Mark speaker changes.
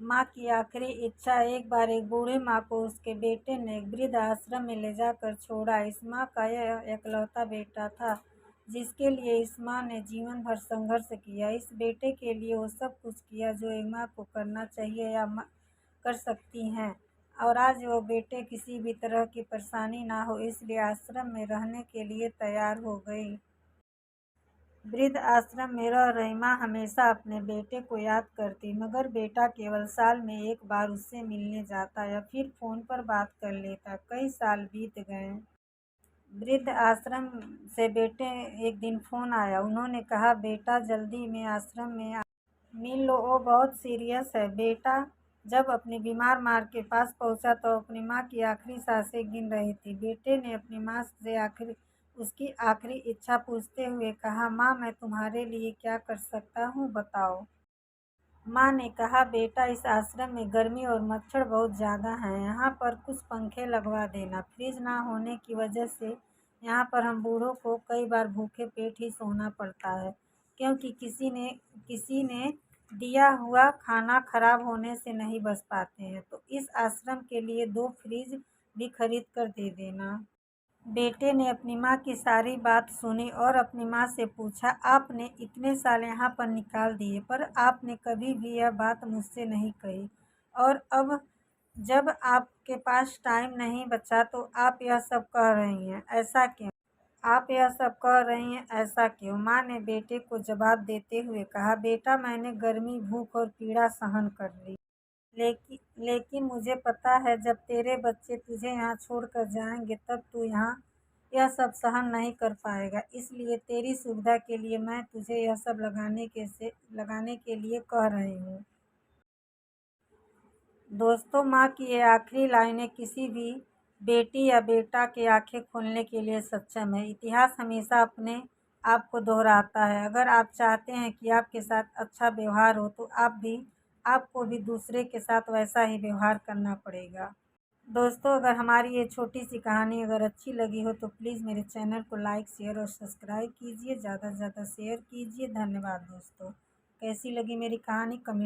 Speaker 1: माँ की आखिरी इच्छा। एक बार एक बूढ़ी माँ को उसके बेटे ने एक वृद्ध आश्रम में ले जाकर छोड़ा। इस माँ का यह इकलौता बेटा था जिसके लिए इस माँ ने जीवन भर संघर्ष किया। इस बेटे के लिए वो सब कुछ किया जो एक माँ को करना चाहिए या माँ कर सकती हैं। और आज वो बेटे किसी भी तरह की परेशानी ना हो इसलिए आश्रम में रहने के लिए तैयार हो गई। वृद्ध आश्रम में रह रही माँ हमेशा अपने बेटे को याद करती, मगर बेटा केवल साल में एक बार उससे मिलने जाता या फिर फ़ोन पर बात कर लेता। कई साल बीत गए। वृद्ध आश्रम से बेटे एक दिन फ़ोन आया। उन्होंने कहा, बेटा जल्दी में आश्रम में मिल लो, वो बहुत सीरियस है। बेटा जब अपनी बीमार माँ के पास पहुंचा तो अपनी माँ की आखिरी सांसें गिन रही थी। बेटे ने अपनी माँ से उसकी आखिरी इच्छा पूछते हुए कहा, माँ मैं तुम्हारे लिए क्या कर सकता हूँ, बताओ। माँ ने कहा, बेटा इस आश्रम में गर्मी और मच्छर बहुत ज़्यादा हैं, यहाँ पर कुछ पंखे लगवा देना। फ्रिज ना होने की वजह से यहाँ पर हम बूढ़ों को कई बार भूखे पेट ही सोना पड़ता है, क्योंकि किसी ने दिया हुआ खाना खराब होने से नहीं बच पाते हैं। तो इस आश्रम के लिए 2 फ्रिज भी खरीद कर दे देना। बेटे ने अपनी माँ की सारी बात सुनी और अपनी माँ से पूछा, आपने इतने साल यहाँ पर निकाल दिए पर आपने कभी भी यह बात मुझसे नहीं कही, और अब जब आपके पास टाइम नहीं बचा तो आप यह सब कह रही हैं, ऐसा क्यों? ऐसा क्यों? माँ ने बेटे को जवाब देते हुए कहा, बेटा मैंने गर्मी, भूख और पीड़ा सहन कर ली, लेकिन मुझे पता है जब तेरे बच्चे तुझे यहाँ छोड़कर जाएंगे तब तू यहाँ यह सब सहन नहीं कर पाएगा। इसलिए तेरी सुविधा के लिए मैं तुझे यह सब लगाने के लिए कह रही हूँ। दोस्तों, माँ की ये आखिरी लाइनें किसी भी बेटी या बेटा की आंखें खोलने के लिए सक्षम है। इतिहास हमेशा अपने आप को दोहराता है। अगर आप चाहते हैं कि आपके साथ अच्छा व्यवहार हो तो आपको भी दूसरे के साथ वैसा ही व्यवहार करना पड़ेगा। दोस्तों, अगर हमारी ये छोटी सी कहानी अगर अच्छी लगी हो तो प्लीज़ मेरे चैनल को लाइक, शेयर और सब्सक्राइब कीजिए। ज़्यादा से ज़्यादा शेयर कीजिए। धन्यवाद दोस्तों। कैसी लगी मेरी कहानी कमेंट